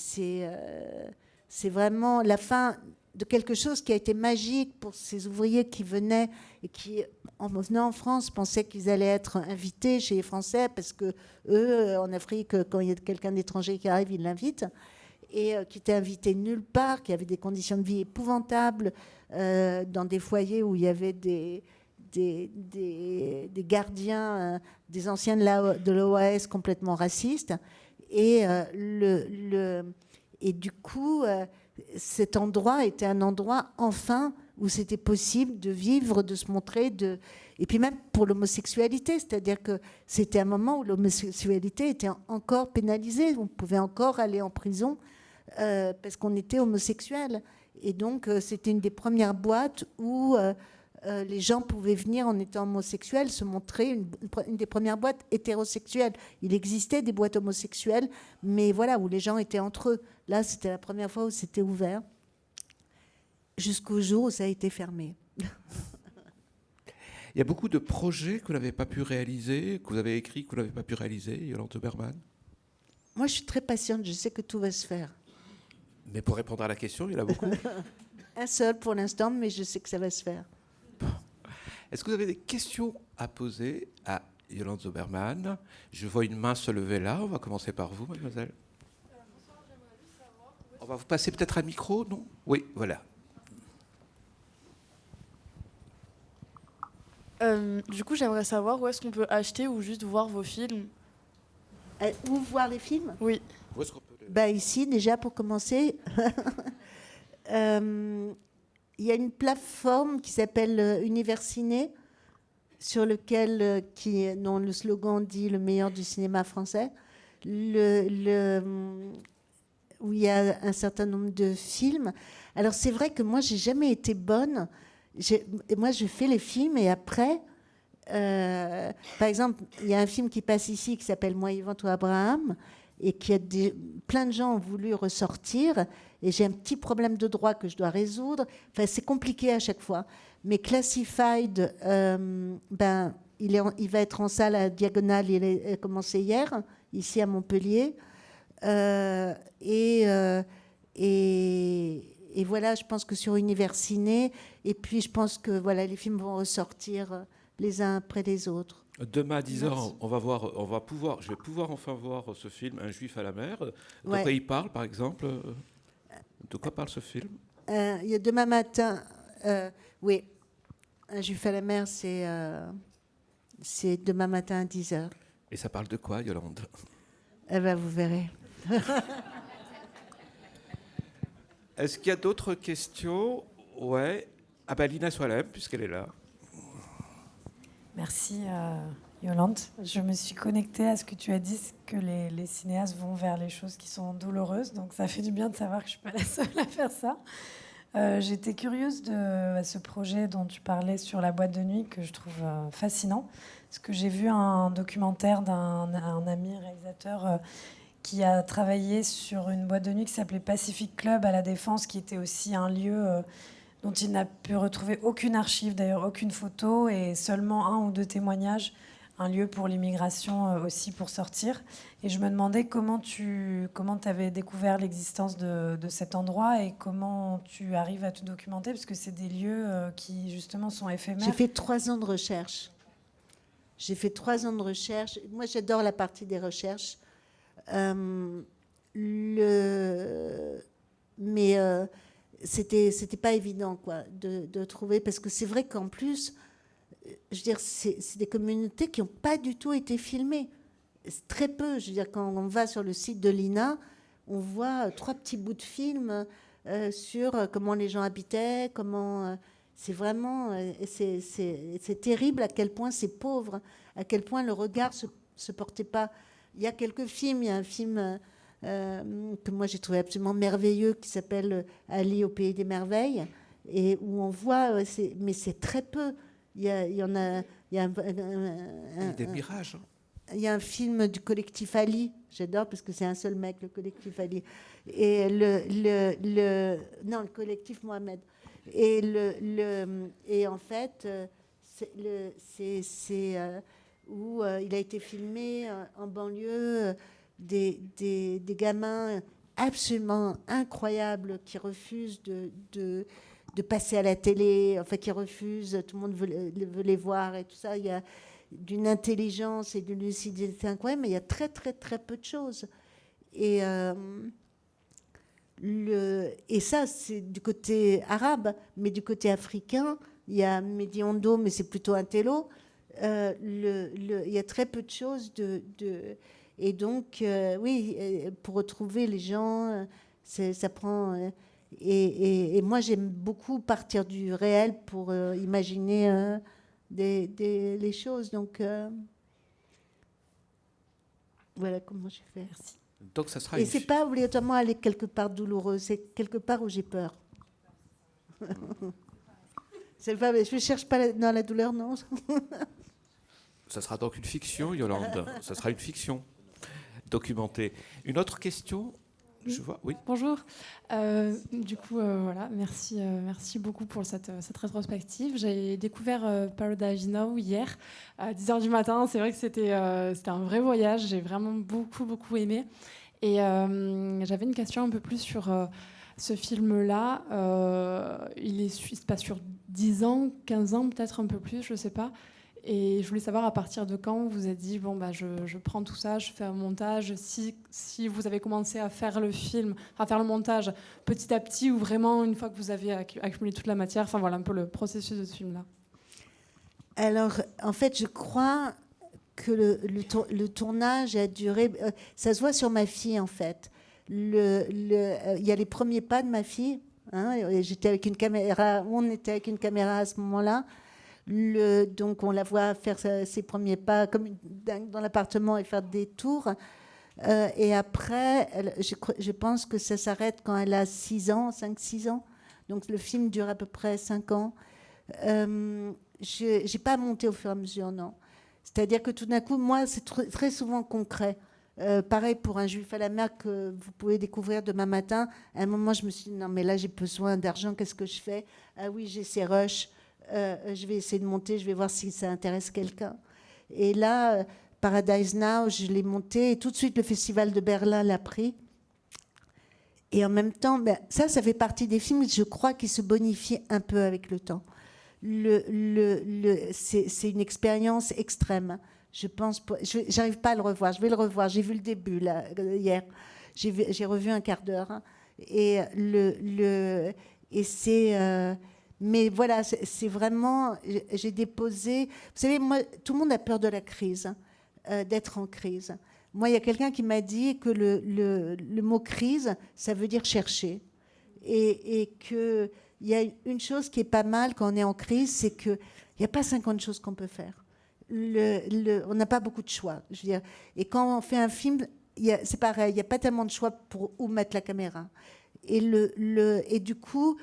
vraiment la fin de quelque chose qui a été magique pour ces ouvriers qui venaient et qui, en venant en France, pensaient qu'ils allaient être invités chez les Français, parce que eux, en Afrique, quand il y a quelqu'un d'étranger qui arrive, ils l'invitent, et qui étaient invités nulle part, qui avaient des conditions de vie épouvantables, dans des foyers où il y avait des gardiens, des anciens de l'OAS complètement racistes. Et du coup, cet endroit était un endroit, enfin, où c'était possible de vivre, de se montrer, et puis même pour l'homosexualité, c'est-à-dire que c'était un moment où l'homosexualité était encore pénalisée, on pouvait encore aller en prison parce qu'on était homosexuel. Et donc, c'était une des premières boîtes où les gens pouvaient venir en étant homosexuels, se montrer, une des premières boîtes hétérosexuelles. Il existait des boîtes homosexuelles, mais voilà, où les gens étaient entre eux. Là, c'était la première fois où c'était ouvert, jusqu'au jour où ça a été fermé. Il y a beaucoup de projets que vous n'avez pas pu réaliser, que vous avez écrits, que vous n'avez pas pu réaliser, Yolande Zoberman. Moi, je suis très patiente, je sais que tout va se faire. Mais pour répondre à la question, il y en a beaucoup. Un seul pour l'instant, mais je sais que ça va se faire. Est-ce que vous avez des questions à poser à Yolande Zoberman? Je vois une main se lever là. On va commencer par vous, mademoiselle. Bonsoir, j'aimerais juste savoir... On va vous passer peut-être un micro, non? Oui, voilà. Du coup, j'aimerais savoir où est-ce qu'on peut acheter ou juste voir vos films. Où voir les films? Oui. Où est-ce qu'on peut les... Ici, déjà, pour commencer, il y a une plateforme qui s'appelle Universiné, sur lequel, dont le slogan dit « le meilleur du cinéma français », où il y a un certain nombre de films. Alors, c'est vrai que moi, j'ai jamais été bonne. Moi, je fais les films et après... par exemple, il y a un film qui passe ici qui s'appelle « Moi, Yvan, toi, Abraham », et plein de gens ont voulu ressortir, et j'ai un petit problème de droit que je dois résoudre. Enfin, c'est compliqué à chaque fois. Mais Classified, il va être en salle à Diagonale, il a commencé hier, ici à Montpellier. Et voilà, je pense que sur Universiné, et puis je pense que voilà, les films vont ressortir les uns après les autres. Demain à 10h, je vais pouvoir enfin voir ce film, Un juif à la mer. De Ouais. quoi il parle, par exemple? De quoi parle ce film? Il y a demain matin, oui, Un juif à la mer, c'est demain matin à 10h. Et ça parle de quoi, Yolande? Eh ben, vous verrez. Est-ce qu'il y a d'autres questions? Ouais. Ah ben, Lina Soilem, puisqu'elle est là. Merci Yolande. Je me suis connectée à ce que tu as dit, que les cinéastes vont vers les choses qui sont douloureuses. Donc ça fait du bien de savoir que je ne suis pas la seule à faire ça. J'étais curieuse de ce projet dont tu parlais sur la boîte de nuit, que je trouve fascinant. Parce que j'ai vu un documentaire d'un ami réalisateur qui a travaillé sur une boîte de nuit qui s'appelait Pacific Club à La Défense, qui était aussi un lieu... dont il n'a pu retrouver aucune archive, d'ailleurs aucune photo, et seulement 1 ou 2 témoignages, un lieu pour l'immigration aussi pour sortir. Et je me demandais comment tu avais découvert l'existence de cet endroit et comment tu arrives à te documenter, parce que c'est des lieux qui justement sont éphémères. J'ai fait 3 ans de recherche. Moi, j'adore la partie des recherches. c'était pas évident quoi, de trouver, parce que c'est vrai qu'en plus, je veux dire, c'est des communautés qui n'ont pas du tout été filmées. Très peu. Je veux dire, quand on va sur le site de l'INA, on voit 3 petits bouts de films sur comment les gens habitaient, comment... c'est vraiment... c'est terrible à quel point c'est pauvre, à quel point le regard se portait pas. Il y a quelques films. Il y a un film que moi j'ai trouvé absolument merveilleux qui s'appelle Ali au pays des merveilles, et où on voit... mais c'est très peu. Il y en a... Il y a des mirages. Il y a un film du collectif Ali, j'adore parce que c'est un seul mec, le collectif Ali. Et non, le collectif Mohamed. Et en fait, c'est où il a été filmé en banlieue, des gamins absolument incroyables qui refusent de passer à la télé, enfin qui refusent, tout le monde veut les voir et tout ça. Il y a d'une intelligence et d'une lucidité incroyable, mais il y a très très très peu de choses. Et ça, c'est du côté arabe, mais du côté africain, il y a Mehdi Ondo, mais c'est plutôt un télo. Il y a très peu de choses et donc, oui, pour retrouver les gens, ça prend... et moi, j'aime beaucoup partir du réel pour imaginer les choses. Donc, voilà comment j'ai fait. Merci. Donc, ça sera et c'est pas obligatoirement aller quelque part douloureux, c'est quelque part où j'ai peur. Je ne cherche pas dans la douleur, non. Ça sera donc une fiction, Yolande. Ça sera une fiction documentée. Une autre question? Je vois, oui. Bonjour. Du coup, voilà, merci beaucoup pour cette rétrospective. J'ai découvert Paradise Now hier à 10h du matin. C'est vrai que c'était un vrai voyage. J'ai vraiment beaucoup aimé. Et j'avais une question un peu plus sur ce film-là. Il se passe sur 10 ans, 15 ans, peut-être un peu plus, je ne sais pas. Et je voulais savoir à partir de quand vous vous êtes dit, bon, bah, je prends tout ça, je fais un montage. Si vous avez commencé à faire le film, à faire le montage petit à petit, ou vraiment une fois que vous avez accumulé toute la matière, enfin voilà un peu le processus de ce film-là. Alors, en fait, je crois que le tournage a duré... ça se voit sur ma fille, en fait. Il y a les premiers pas de ma fille. Hein, j'étais avec une caméra, on était avec une caméra à ce moment-là. Donc on la voit faire ses premiers pas comme dans l'appartement et faire des tours. Et après, je pense que ça s'arrête quand elle a 5-6 ans. Donc le film dure à peu près 5 ans. Je n'ai pas monté au fur et à mesure, non. C'est-à-dire que tout d'un coup, moi, c'est très souvent concret. Pareil pour Un juif à la mer que vous pouvez découvrir demain matin. À un moment, je me suis dit, non, mais là, j'ai besoin d'argent, qu'est-ce que je fais? Ah oui, j'ai ces rushs. Je vais essayer de monter, je vais voir si ça intéresse quelqu'un. Et là, Paradise Now, je l'ai monté et tout de suite le Festival de Berlin l'a pris. Et en même temps, ça fait partie des films, je crois, qui se bonifient un peu avec le temps. C'est une expérience extrême. Je pense, j'arrive pas à le revoir. Je vais le revoir. J'ai vu le début là, hier. J'ai revu un quart d'heure. Hein. Et c'est mais voilà, c'est vraiment... J'ai déposé... Vous savez, moi, tout le monde a peur de la crise, d'être en crise. Moi, il y a quelqu'un qui m'a dit que le mot crise, ça veut dire chercher. Et qu'il y a une chose qui est pas mal quand on est en crise, c'est qu'il n'y a pas 50 choses qu'on peut faire. On n'a pas beaucoup de choix. Je veux dire. Et quand on fait un film, c'est pareil, il n'y a pas tellement de choix pour où mettre la caméra. Et du coup...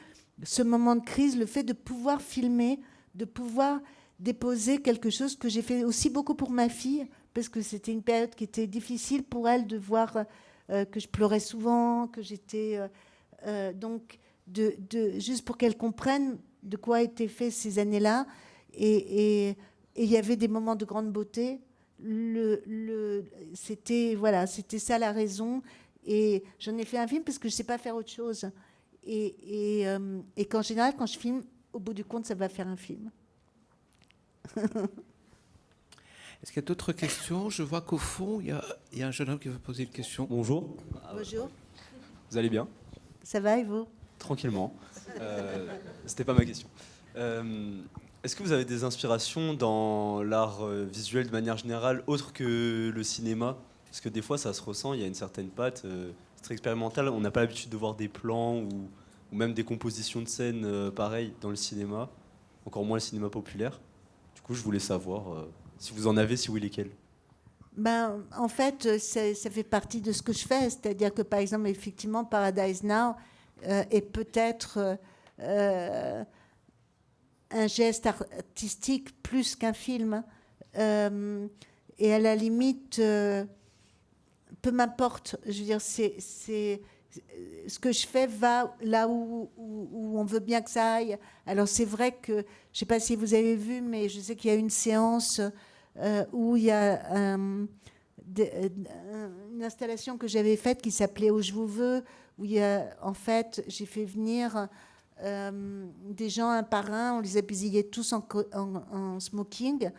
ce moment de crise, le fait de pouvoir filmer, de pouvoir déposer quelque chose que j'ai fait aussi beaucoup pour ma fille, parce que c'était une période qui était difficile pour elle de voir que je pleurais souvent, que j'étais... donc, juste pour qu'elle comprenne de quoi étaient faites ces années-là. Et il y avait des moments de grande beauté. C'était ça la raison. Et j'en ai fait un film parce que je ne sais pas faire autre chose. Et qu'en général, quand je filme, au bout du compte, ça va faire un film. Est-ce qu'il y a d'autres questions? Je vois qu'au fond, il y a un jeune homme qui veut poser une question. Bonjour. Bonjour. Vous allez bien? Ça va et vous? tranquillement. C'était pas ma question. Est-ce que vous avez des inspirations dans l'art visuel de manière générale, autre que le cinéma? Parce que des fois, ça se ressent, il y a une certaine patte. C'est très expérimental. On n'a pas l'habitude de voir des plans ou même des compositions de scènes pareilles dans le cinéma. Encore moins le cinéma populaire. Du coup, je voulais savoir si vous en avez, si oui, lesquels. Ben, en fait, ça fait partie de ce que je fais. C'est-à-dire que, par exemple, effectivement, Paradise Now est peut-être un geste artistique plus qu'un film. Et à la limite, peu m'importe. Je veux dire, ce que je fais va là où on veut bien que ça aille. Alors c'est vrai que, je ne sais pas si vous avez vu, mais je sais qu'il y a une séance où il y a une installation que j'avais faite qui s'appelait Où je vous veux, où il y a, en fait, j'ai fait venir des gens un par un, on les habillait tous en smoking,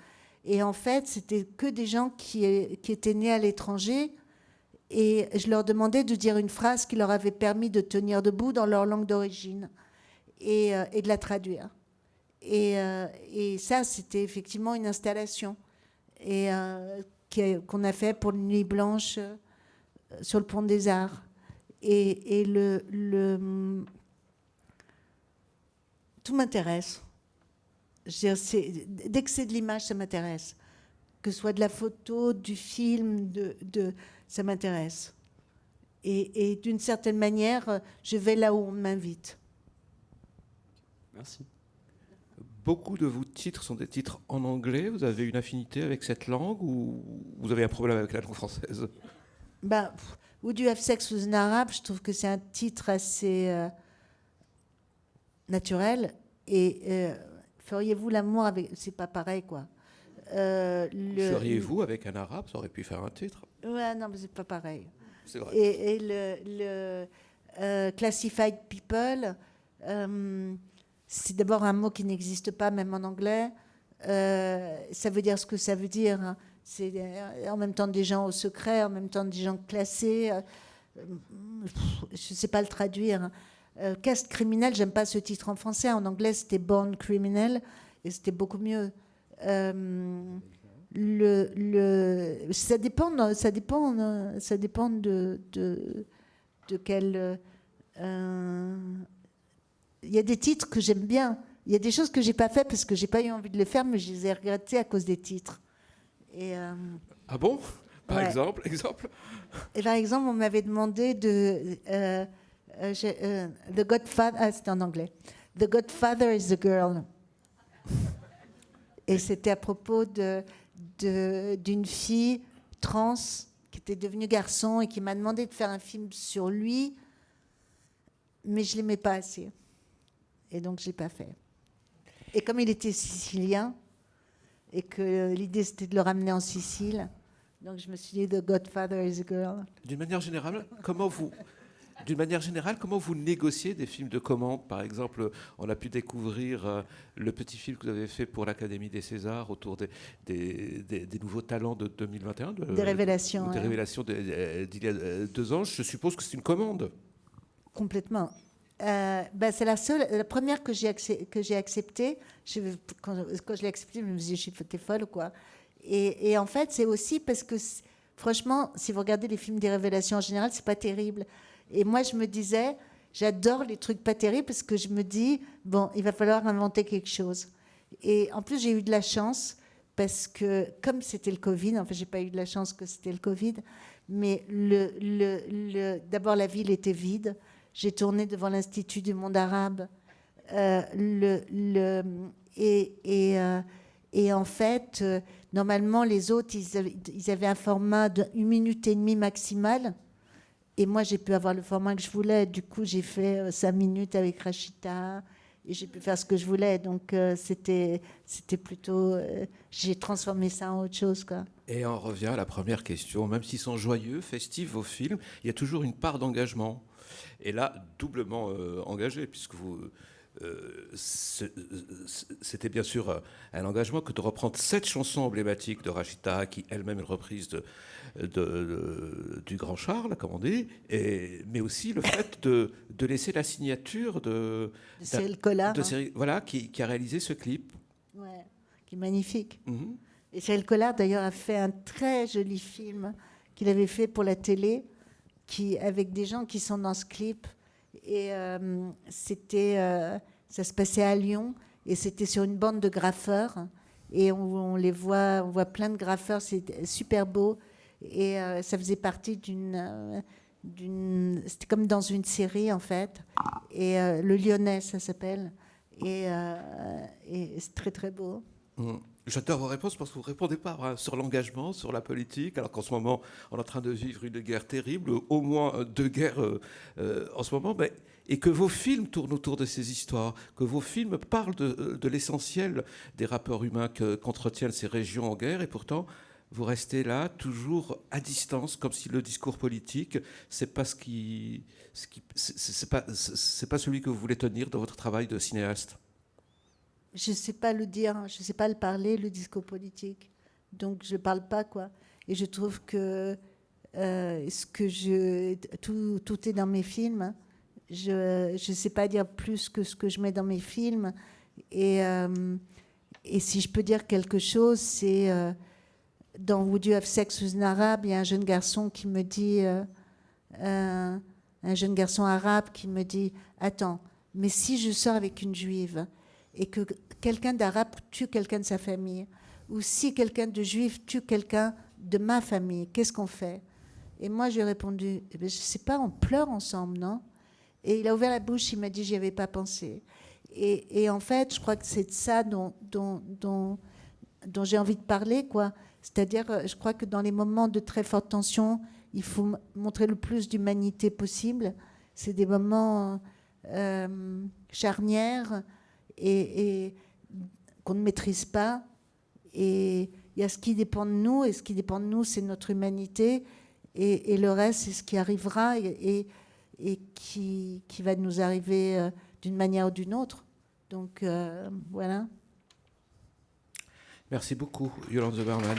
et en fait, c'était que des gens qui étaient nés à l'étranger, et je leur demandais de dire une phrase qui leur avait permis de tenir debout dans leur langue d'origine, et de la traduire. Et ça, c'était effectivement une installation qu'on a fait pour une nuit blanche sur le pont des Arts. Et tout m'intéresse. Dès que c'est de l'image, ça m'intéresse. Que ce soit de la photo, du film, ça m'intéresse. Et d'une certaine manière, je vais là où on m'invite. Merci. Beaucoup de vos titres sont des titres en anglais. Vous avez une affinité avec cette langue ou vous avez un problème avec la langue française? Would You Have Sex with an Arab, je trouve que c'est un titre assez naturel. Et feriez-vous l'amour avec... C'est pas pareil, quoi. Feriez-vous avec un arabe? Ça aurait pu faire un titre. Ouais, non, mais c'est pas pareil. C'est vrai. Et le Classified People, c'est d'abord un mot qui n'existe pas, même en anglais. Ça veut dire ce que ça veut dire. Hein. C'est en même temps des gens au secret, en même temps des gens classés. Je ne sais pas le traduire. Caste criminel, j'aime pas ce titre en français. En anglais, c'était Born Criminal et c'était beaucoup mieux. Ça dépend de quel. Il y a des titres que j'aime bien. Il y a des choses que j'ai pas fait parce que j'ai pas eu envie de les faire, mais je les ai regrettées à cause des titres. Ah bon? Par ouais. exemple. Et par exemple, on m'avait demandé de The Godfather. Ah, c'était en anglais. The Godfather is the girl. Et c'était à propos d'une fille trans qui était devenue garçon et qui m'a demandé de faire un film sur lui, mais je l'aimais pas assez. Et donc, je l'ai pas fait. Et comme il était sicilien, et que l'idée, c'était de le ramener en Sicile, donc je me suis dit, The Godfather is a girl. D'une manière générale, comment vous négociez des films de commande? Par exemple, on a pu découvrir le petit film que vous avez fait pour l'Académie des Césars autour des nouveaux talents de 2021. Des révélations. Des révélations d'il y a 2 ans. Je suppose que c'est une commande. Complètement. C'est la première que j'ai acceptée. Quand je l'ai acceptée, je me suis dit, t'es folle ou quoi. Et en fait, c'est aussi parce que, franchement, si vous regardez les films des révélations en général, c'est pas terrible. Et moi, je me disais, j'adore les trucs pas terribles parce que je me dis, bon, il va falloir inventer quelque chose. Et en plus, j'ai eu de la chance parce que, comme c'était le Covid, en fait, j'ai pas eu de la chance que c'était le Covid, mais d'abord, la ville était vide. J'ai tourné devant l'Institut du monde arabe. Et en fait, normalement, les autres, ils avaient un format d'1 minute et demie maximal. Et moi, j'ai pu avoir le format que je voulais. Du coup, j'ai fait 5 minutes avec Rachita. Et j'ai pu faire ce que je voulais. Donc, c'était plutôt... j'ai transformé ça en autre chose, quoi. Et on revient à la première question. Même s'ils sont joyeux, festifs, vos films, il y a toujours une part d'engagement. Et là, doublement engagé, puisque c'était bien sûr un engagement que de reprendre 7 chansons emblématiques de Rachida, qui elle-même est une reprise du Grand Charles, comme on dit, mais aussi le fait de laisser la signature de Cyril Collard, voilà, qui a réalisé ce clip. ouais, qui est magnifique. Mhm. Et Cyril Collard, d'ailleurs, a fait un très joli film qu'il avait fait pour la télé, avec des gens qui sont dans ce clip. Et ça se passait à Lyon, et c'était sur une bande de graffeurs. Et on voit plein de graffeurs, c'est super beau. Et ça faisait partie c'était comme dans une série, en fait. Et Le Lyonnais, ça s'appelle. Et c'est très, très beau. Mhm. J'adore vos réponses parce que vous ne répondez pas sur l'engagement, sur la politique, alors qu'en ce moment, on est en train de vivre une guerre terrible, au moins 2 guerres en ce moment, et que vos films tournent autour de ces histoires, que vos films parlent de l'essentiel des rapports humains qu'entretiennent ces régions en guerre, et pourtant, vous restez là, toujours à distance, comme si le discours politique, c'est pas c'est pas celui que vous voulez tenir dans votre travail de cinéaste. Je ne sais pas le dire, je ne sais pas le parler, le discours politique. Donc, je ne parle pas, quoi. Et je trouve que tout est dans mes films. Je ne sais pas dire plus que ce que je mets dans mes films. Et si je peux dire quelque chose, c'est dans Would You Have Sex with an Arab, il y a un jeune garçon qui me dit, un jeune garçon arabe qui me dit, attends, mais si je sors avec une juive et que quelqu'un d'arabe tue quelqu'un de sa famille, ou si quelqu'un de juif tue quelqu'un de ma famille, qu'est-ce qu'on fait? Et moi, j'ai répondu, je ne sais pas, on pleure ensemble, non? Et il a ouvert la bouche, il m'a dit, j'y avais pas pensé. Et en fait, je crois que c'est de ça dont j'ai envie de parler, quoi. C'est-à-dire, je crois que dans les moments de très forte tension, il faut montrer le plus d'humanité possible. C'est des moments charnières, et qu'on ne maîtrise pas. Et il y a ce qui dépend de nous, et ce qui dépend de nous, c'est notre humanité, et le reste, c'est ce qui arrivera et qui va nous arriver d'une manière ou d'une autre. Donc, voilà. Merci beaucoup, Yolande Zoberman.